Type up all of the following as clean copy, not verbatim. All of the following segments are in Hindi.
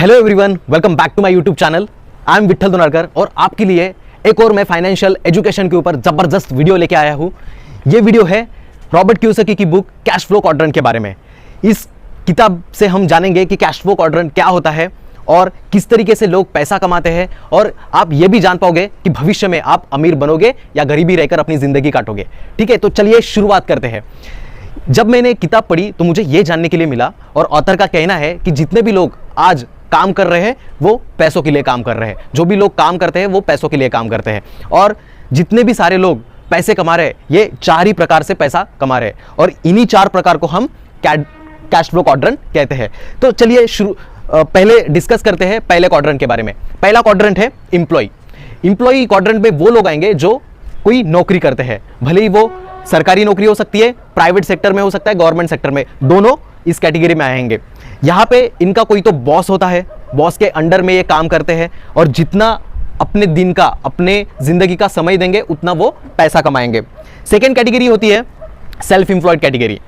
Hello everyone, welcome back to my YouTube channel. I am Vitthal Donarkar और आपके लिए एक और मैं फाइनेंशियल एजुकेशन के ऊपर जबरदस्त वीडियो लेके आया हूँ। ये वीडियो है रॉबर्ट कियोसाकी की बुक कैश फ्लो क्वाड्रेंट के बारे में। इस किताब से हम जानेंगे कि कैश फ्लो क्वाड्रेंट क्या होता है और किस तरीके से लोग पैसा कमाते हैं, और आप ये भी जान पाओगे कि भविष्य में आप अमीर बनोगे या गरीबी रहकर अपनी जिंदगी काटोगे। ठीक है, तो चलिए शुरुआत करते हैं। जब मैंने किताब पढ़ी तो मुझे ये जानने के लिए मिला, और ऑथर का कहना है कि जितने भी लोग आज काम कर रहे हैं वो पैसों के लिए काम कर रहे हैं। जो भी लोग काम करते हैं वो पैसों के लिए काम करते हैं, और जितने भी सारे लोग पैसे कमा रहे हैं ये चार ही प्रकार से पैसा कमा रहे हैं, और इन्हीं चार प्रकार को हम कैश फ्लो क्वाड्रेंट कहते हैं। तो चलिए पहले डिस्कस करते हैं पहले क्वाड्रेंट के बारे में। पहला क्वाड्रेंट है एम्प्लॉय। एम्प्लॉय क्वाड्रेंट में वो लोग आएंगे जो कोई नौकरी करते हैं, भले ही वो सरकारी नौकरी हो सकती है, प्राइवेट सेक्टर में हो सकता है, गवर्नमेंट सेक्टर में, दोनों इस कैटेगरी में आएंगे। यहाँ पे इनका कोई तो बॉस होता है, बॉस के अंडर में ये काम करते हैं, और जितना अपने दिन का, अपने जिंदगी का समय देंगे उतना वो पैसा कमाएंगे। सेकेंड कैटेगरी होती है सेल्फ एम्प्लॉयड कैटेगरी।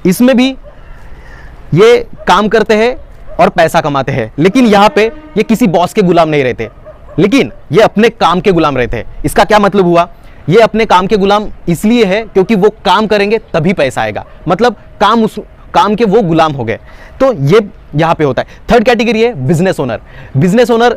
इसमें भी ये काम करते हैं और पैसा कमाते हैं, लेकिन यहाँ पे ये किसी बॉस के गुलाम नहीं रहते, लेकिन ये अपने काम के गुलाम रहते हैं। इसका क्या मतलब हुआ? ये अपने काम के गुलाम इसलिए है क्योंकि वो काम करेंगे तभी पैसा आएगा, मतलब काम के वो गुलाम हो गए। तो ये यहाँ पे होता है। थर्ड कैटेगरी है बिजनेस ओनर। बिजनेस ओनर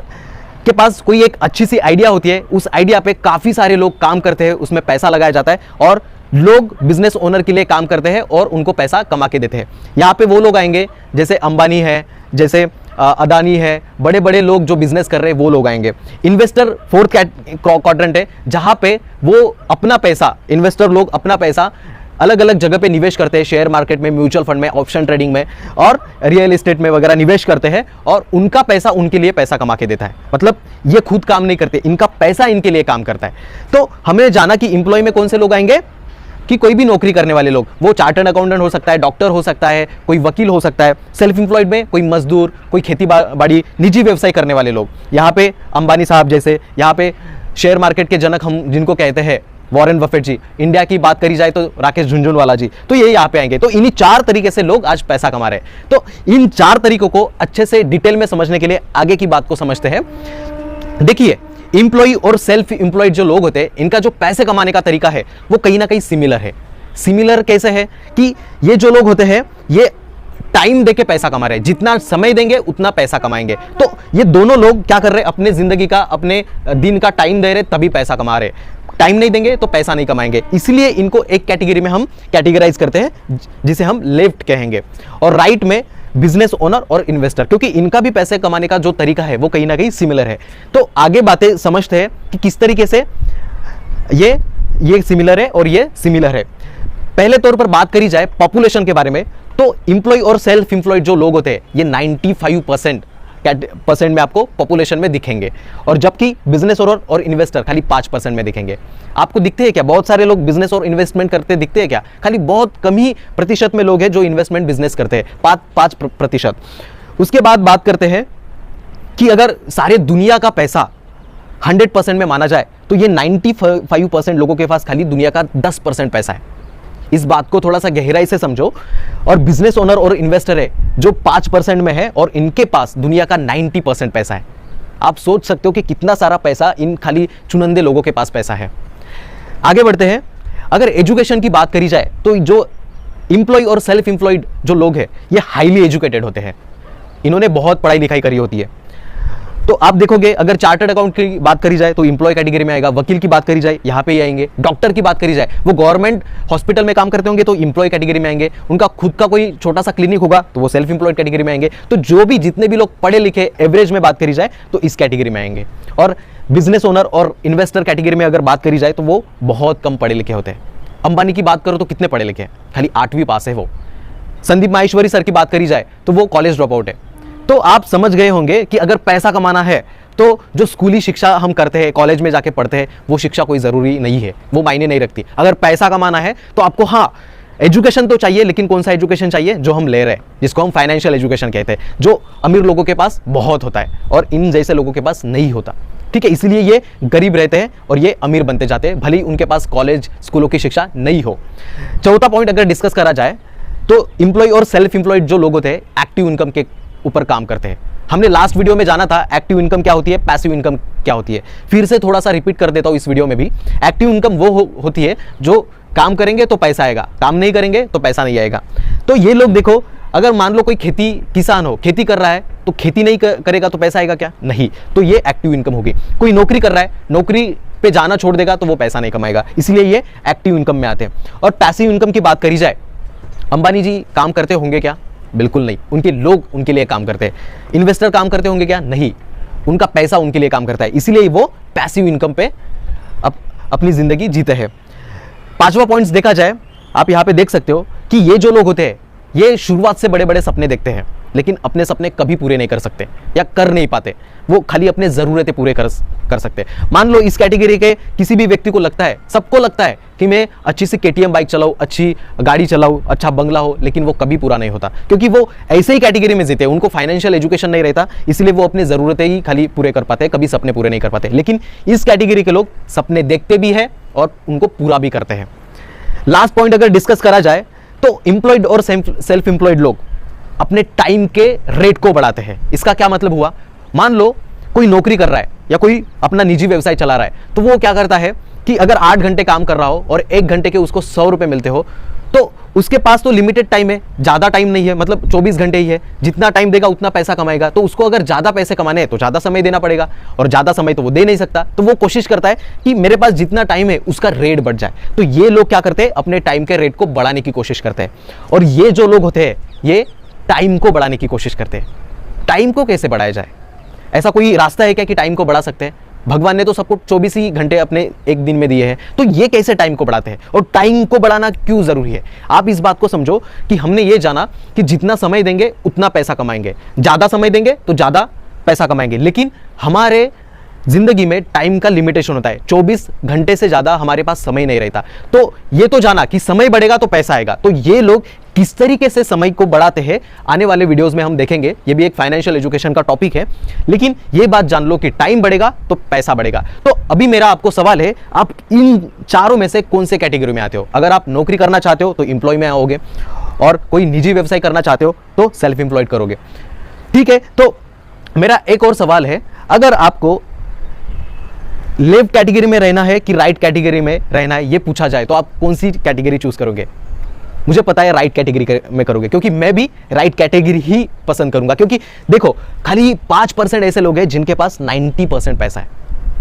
के पास कोई एक अच्छी सी आइडिया होती है, उस आइडिया पे काफ़ी सारे लोग काम करते हैं, उसमें पैसा लगाया जाता है, और लोग बिजनेस ओनर के लिए काम करते हैं और उनको पैसा कमा के देते हैं। यहाँ पे वो लोग आएंगे जैसे अंबानी है, जैसे अदानी है, बड़े बड़े लोग जो बिजनेस कर रहे हैं वो लोग आएंगे। इन्वेस्टर फोर्थ क्वाड्रेंट है, जहाँ पे वो अपना पैसा, इन्वेस्टर लोग अपना पैसा अलग अलग जगह पे निवेश करते हैं, शेयर मार्केट में, म्यूचुअल फंड में, ऑप्शन ट्रेडिंग में और रियल एस्टेट में वगैरह निवेश करते हैं, और उनका पैसा उनके लिए पैसा कमा के देता है। मतलब ये खुद काम नहीं करते, इनका पैसा इनके लिए काम करता है। तो हमने जाना कि एम्प्लॉय में कौन से लोग आएंगे, कि कोई भी नौकरी करने वाले लोग, वो चार्टर्ड अकाउंटेंट हो सकता है, डॉक्टर हो सकता है, कोई वकील हो सकता है। सेल्फ एम्प्लॉयड में कोई मजदूर, कोई खेती बाड़ी, निजी व्यवसाय करने वाले लोग। यहाँ पे अंबानी साहब जैसे, यहाँ पे शेयर मार्केट के जनक हम जिनको कहते हैं वॉरेन बफेट जी, इंडिया की बात करी जाए तो राकेश झुनझुनवाला जी, तो ये यहाँ पे आएंगे। तो इन्हीं चार तरीके से लोग आज पैसा कमा रहे हैं। तो इन चार तरीकों को अच्छे से डिटेल में समझने के लिए आगे की बात को समझते हैं। देखिए, एम्प्लॉय और सेल्फ एम्प्लॉयड जो लोग होते हैं, इनका जो पैसे कमाने का तरीका है वो कहीं ना कहीं सिमिलर है। सिमिलर कैसे है कि ये जो लोग होते हैं ये टाइम देके पैसा कमा रहे हैं, जितना समय देंगे उतना पैसा कमाएंगे। तो ये दोनों लोग क्या कर रहे हैं, अपने जिंदगी का, अपने दिन का टाइम दे रहे तभी पैसा कमा रहे हैं। टाइम नहीं देंगे तो पैसा नहीं कमाएंगे, इसलिए इनको एक कैटेगरी में हम कैटेगराइज करते हैं जिसे हम लेफ्ट कहेंगे, और राइट में बिजनेस ओनर और इन्वेस्टर, क्योंकि इनका भी पैसे कमाने का जो तरीका है वो कहीं ना कहीं सिमिलर है। तो आगे बातें समझते हैं कि किस तरीके से ये सिमिलर है और ये सिमिलर है। पहले तौर पर बात करी जाए पॉपुलेशन के बारे में, तो एम्प्लॉय और सेल्फ एम्प्लॉयड जो लोग होते हैं ये 95% में आपको पॉपुलेशन में दिखेंगे, और जबकि बिजनेस ओनर और इन्वेस्टर खाली 5% में दिखेंगे। आपको दिखते हैं क्या बहुत सारे लोग बिजनेस और इन्वेस्टमेंट करते दिखते हैं क्या? खाली बहुत कम ही प्रतिशत में लोग हैं जो इन्वेस्टमेंट बिजनेस करते हैं, 5%। उसके बाद बात करते हैं कि अगर सारे दुनिया का पैसा 100% में माना जाए तो ये 95% लोगों के पास खाली दुनिया का 10% पैसा है। इस बात को थोड़ा सा गहराई से समझो। और बिजनेस ओनर और इन्वेस्टर है जो 5% में है, और इनके पास दुनिया का 90% पैसा है। आप सोच सकते हो कि कितना सारा पैसा इन खाली चुनिंदे लोगों के पास पैसा है। आगे बढ़ते हैं। अगर एजुकेशन की बात करी जाए तो जो एम्प्लॉय और सेल्फ एम्प्लॉयड जो लोग हैं ये हाईली एजुकेटेड होते हैं, इन्होंने बहुत पढ़ाई लिखाई करी होती है। तो आप देखोगे अगर चार्टर्ड अकाउंट की बात करी जाए तो एम्प्लॉय कैटेगरी में आएगा, वकील की बात करी जाए यहाँ पे ही आएंगे, डॉक्टर की बात करी जाए वो गवर्नमेंट हॉस्पिटल में काम करते होंगे तो एम्प्लॉय कैटेगरी में आएंगे, उनका खुद का कोई छोटा सा क्लिनिक होगा तो वो सेल्फ एम्प्लॉयड कैटेगरी में आएंगे। तो जो भी जितने भी लोग पढ़े लिखे एवरेज में बात करी जाए तो इस कैटेगरी में आएंगे। और बिजनेस ओनर और इन्वेस्टर कैटेगरी में अगर बात करी जाए तो वो बहुत कम पढ़े लिखे होते हैं। अंबानी की बात करो तो कितने पढ़े लिखे हैं, खाली 8वीं पास है वो। संदीप माहेश्वरी सर की बात करी जाए तो वो कॉलेज ड्रॉप आउट है। तो आप समझ गए होंगे कि अगर पैसा कमाना है तो जो स्कूली शिक्षा हम करते हैं, कॉलेज में जाके पढ़ते हैं, वो शिक्षा कोई ज़रूरी नहीं है, वो मायने नहीं रखती। अगर पैसा कमाना है तो आपको हाँ एजुकेशन तो चाहिए, लेकिन कौन सा एजुकेशन चाहिए? जो हम ले रहे हैं, जिसको हम फाइनेंशियल एजुकेशन कहते हैं, जो अमीर लोगों के पास बहुत होता है और इन जैसे लोगों के पास नहीं होता। ठीक है, इसलिए ये गरीब रहते हैं और ये अमीर बनते जाते हैं, भले ही उनके पास कॉलेज स्कूलों की शिक्षा नहीं हो। चौथा पॉइंट अगर डिस्कस करा जाए तो एम्प्लॉय और सेल्फ एम्प्लॉयड जो लोग होते हैं एक्टिव इनकम के ऊपर काम करते हैं। हमने लास्ट वीडियो में जाना था एक्टिव इनकम क्या होती है, पैसिव इनकम क्या होती है। फिर से थोड़ा सा रिपीट कर देता हूं इस वीडियो में भी। एक्टिव इनकम वो होती है जो काम करेंगे तो पैसा आएगा, काम नहीं करेंगे तो पैसा नहीं आएगा। तो ये लोग देखो, अगर मान लो कोई खेती किसान हो, खेती कर रहा है तो खेती नहीं करेगा तो पैसा आएगा क्या? नहीं। तो ये एक्टिव इनकम होगी। कोई नौकरी कर रहा है, नौकरी पे जाना छोड़ देगा तो वो पैसा नहीं कमाएगा, इसलिए ये एक्टिव इनकम में आते हैं। और पैसिव इनकम की बात करी जाए, अंबानी जी काम करते होंगे क्या? बिल्कुल नहीं। उनके लोग उनके लिए काम करते हैं। इन्वेस्टर काम करते होंगे क्या? नहीं। उनका पैसा उनके लिए काम करता है, इसीलिए वो पैसिव इनकम पे अपनी जिंदगी जीते हैं। पांचवा पॉइंट्स देखा जाए, आप यहां पे देख सकते हो कि ये जो लोग होते हैं ये शुरुआत से बड़े बड़े सपने देखते हैं, लेकिन अपने सपने कभी पूरे नहीं कर सकते या कर नहीं पाते। वो खाली अपने ज़रूरतें पूरे कर सकते हैं। मान लो इस कैटेगरी के किसी भी व्यक्ति को लगता है, सबको लगता है कि मैं अच्छी सी KTM बाइक चलाऊं, अच्छी गाड़ी चलाऊं, अच्छा बंगला हो, लेकिन वो कभी पूरा नहीं होता, क्योंकि वो ऐसे ही कैटेगरी में जीते हैं। उनको फाइनेंशियल एजुकेशन नहीं रहता, इसलिए वो अपनी ज़रूरतें ही खाली पूरे कर पाते हैं, कभी सपने पूरे नहीं कर पाते। लेकिन इस कैटेगरी के लोग सपने देखते भी है और उनको पूरा भी करते हैं। लास्ट पॉइंट अगर डिस्कस करा जाए तो एम्प्लॉयड और सेल्फ एम्प्लॉयड लोग अपने टाइम के रेट को बढ़ाते हैं। इसका क्या मतलब हुआ? मान लो कोई नौकरी कर रहा है या कोई अपना निजी व्यवसाय चला रहा है, तो वो क्या करता है कि अगर 8 घंटे काम कर रहा हो और 1 घंटे के उसको 100 रुपए मिलते हो, तो उसके पास तो लिमिटेड टाइम है, ज़्यादा टाइम नहीं है, मतलब 24 घंटे ही है। जितना टाइम देगा उतना पैसा कमाएगा। तो उसको अगर ज़्यादा पैसे कमाने हैं तो ज़्यादा समय देना पड़ेगा, और ज़्यादा समय तो वो दे नहीं सकता। तो वो कोशिश करता है कि मेरे पास जितना टाइम है उसका रेट बढ़ जाए। तो ये लोग क्या करते हैं? अपने टाइम के रेट को बढ़ाने की कोशिश करते हैं। और ये जो लोग होते हैं ये टाइम को बढ़ाने की कोशिश करते हैं। टाइम को कैसे बढ़ाया जाए? ऐसा कोई रास्ता है क्या कि टाइम को बढ़ा सकते हैं? भगवान ने तो सबको 24 ही घंटे अपने एक दिन में दिए हैं, तो ये कैसे टाइम को बढ़ाते हैं? और टाइम को बढ़ाना क्यों जरूरी है? आप इस बात को समझो कि हमने ये जाना कि जितना समय देंगे उतना पैसा कमाएंगे, ज्यादा समय देंगे तो ज्यादा पैसा कमाएंगे। लेकिन हमारे जिंदगी में टाइम का लिमिटेशन होता है, 24 घंटे से ज्यादा हमारे पास समय नहीं रहता। तो ये तो जाना कि समय बढ़ेगा तो पैसा आएगा। तो ये लोग किस तरीके से समय को बढ़ाते हैं, आने वाले वीडियोस में हम देखेंगे। ये भी एक फाइनेंशियल एजुकेशन का टॉपिक है, लेकिन ये बात जान लो कि टाइम बढ़ेगा तो पैसा बढ़ेगा। तो अभी मेरा आपको सवाल है, आप इन चारों में से कौन से कैटेगरी में आते हो? अगर आप नौकरी करना चाहते हो तो एम्प्लॉय में आओगे, और कोई निजी व्यवसाय करना चाहते हो तो सेल्फ एम्प्लॉयड करोगे। ठीक है, तो मेरा एक और सवाल है, अगर आपको लेफ्ट कैटेगरी में रहना है कि राइट कैटेगरी में रहना है, ये पूछा जाए तो आप कौन सी कैटेगरी चूज करोगे? मुझे पता है राइट कैटेगरी में करोगे, क्योंकि मैं भी राइट कैटेगरी ही पसंद करूंगा। क्योंकि देखो, खाली 5% ऐसे लोग हैं जिनके पास 90% पैसा है,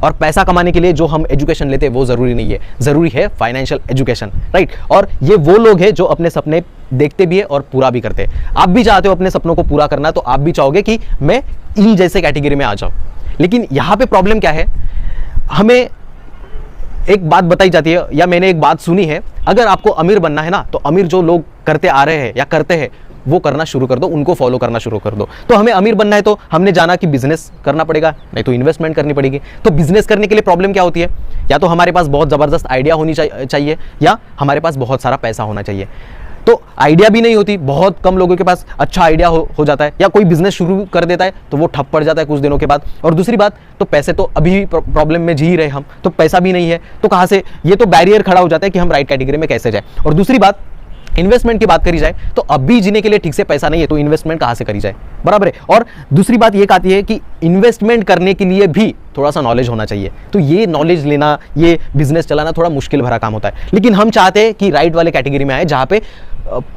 और पैसा कमाने के लिए जो हम एजुकेशन लेते हैं वो जरूरी नहीं है, जरूरी है फाइनेंशियल एजुकेशन, राइट। और ये वो लोग हैं जो अपने सपने देखते भी है और पूरा भी करते हैं। आप भी चाहते हो अपने सपनों को पूरा करना, तो आप भी चाहोगे कि मैं इन जैसे कैटेगरी में आ जाऊं। लेकिन यहां पे प्रॉब्लम क्या है, हमें एक बात बताई जाती है या मैंने एक बात सुनी है, अगर आपको अमीर बनना है ना, तो अमीर जो लोग करते आ रहे हैं या करते हैं वो करना शुरू कर दो, उनको फॉलो करना शुरू कर दो। तो हमें अमीर बनना है तो हमने जाना कि बिजनेस करना पड़ेगा, नहीं तो इन्वेस्टमेंट करनी पड़ेगी। तो बिजनेस करने के लिए प्रॉब्लम क्या होती है, या तो हमारे पास बहुत ज़बरदस्त आइडिया होनी चाहिए या हमारे पास बहुत सारा पैसा होना चाहिए। तो आइडिया भी नहीं होती, बहुत कम लोगों के पास अच्छा आइडिया हो जाता है, या कोई बिजनेस शुरू कर देता है तो वो ठप पड़ जाता है कुछ दिनों के बाद। और दूसरी बात, तो पैसे तो अभी प्रॉब्लम में जी रहे हम, तो पैसा भी नहीं है, तो कहाँ से, ये तो बैरियर खड़ा हो जाता है कि हम राइट कैटेगरी में कैसे जाए। और दूसरी बात, इन्वेस्टमेंट की बात करी जाए तो अभी जीने के लिए ठीक से पैसा नहीं है, तो इन्वेस्टमेंट कहाँ से करी जाए, बराबर है। और दूसरी बात ये आती है कि इन्वेस्टमेंट करने के लिए भी थोड़ा सा नॉलेज होना चाहिए। तो ये नॉलेज लेना, ये बिजनेस चलाना थोड़ा मुश्किल भरा काम होता है। लेकिन हम चाहते हैं कि राइट वाले कैटेगरी में आए, जहाँ पे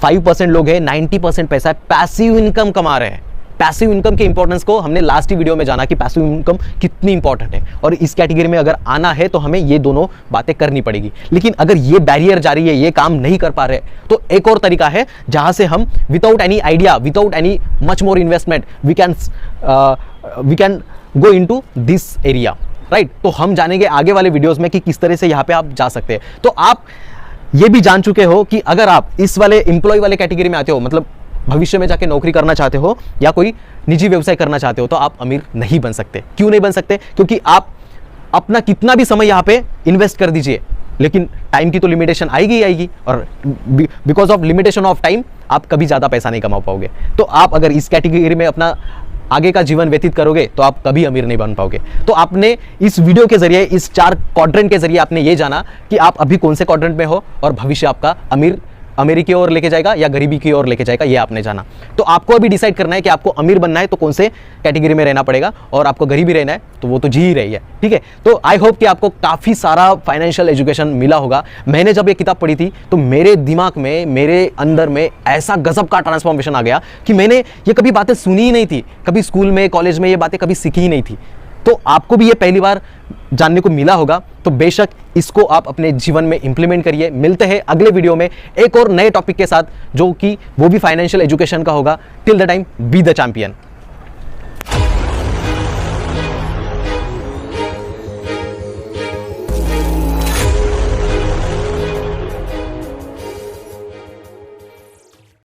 5% लोग हैं, 90% पैसा है, पैसिव इनकम कमा रहे हैं। पैसिव इनकम के इंपॉर्टेंस को हमने लास्ट ही वीडियो में जाना कि पैसिव इनकम कितनी इंपॉर्टेंट है, और इस कैटेगरी में अगर आना है तो हमें ये दोनों बातें करनी पड़ेगी। लेकिन अगर ये बैरियर जारी है, ये काम नहीं कर पा रहे, तो एक और तरीका है जहां से हम without any idea, without any much more investment we can go into this area, right. तो हम जानेंगे आगे वाले वीडियोस में कि किस तरह से यहाँ पे आप जा सकते हैं। तो आप ये भी जान चुके हो कि अगर आप इस वाले एम्प्लॉय वाले कैटेगरी में आते हो, मतलब भविष्य में जाके नौकरी करना चाहते हो या कोई निजी व्यवसाय करना चाहते हो, तो आप अमीर नहीं बन सकते। क्यों नहीं बन सकते? क्योंकि आप अपना कितना भी समय यहाँ पे इन्वेस्ट कर दीजिए, लेकिन टाइम की तो लिमिटेशन आएगी ही आएगी, और because of limitation of time आप कभी ज़्यादा पैसा नहीं कमा पाओगे। तो आप अगर इस कैटेगरी में अपना आगे का जीवन व्यतीत करोगे तो आप कभी अमीर नहीं बन पाओगे। तो आपने इस वीडियो के जरिए, इस 4 क्वाड्रेंट के जरिए आपने ये जाना कि आप अभी कौन से क्वाड्रेंट में हो और भविष्य आपका अमीर अमीरी की ओर लेके जाएगा या गरीबी की ओर लेके जाएगा, ये आपने जाना। तो आपको अभी डिसाइड करना है कि आपको अमीर बनना है तो कौन से कैटेगरी में रहना पड़ेगा, और आपको गरीबी रहना है तो वो तो जी ही रही है, ठीक है। तो आई होप कि आपको काफ़ी सारा फाइनेंशियल एजुकेशन मिला होगा। मैंने जब ये किताब पढ़ी थी तो मेरे दिमाग में, मेरे अंदर में ऐसा गजब का ट्रांसफॉर्मेशन आ गया कि मैंने ये कभी बातें सुनी ही नहीं थी, कभी स्कूल में, कॉलेज में ये बातें कभी सीखी ही नहीं थी। तो आपको भी ये पहली बार जानने को मिला होगा, तो बेशक इसको आप अपने जीवन में इंप्लीमेंट करिए। मिलते हैं अगले वीडियो में एक और नए टॉपिक के साथ, जो कि वो भी फाइनेंशियल एजुकेशन का होगा। Till the time, be the champion.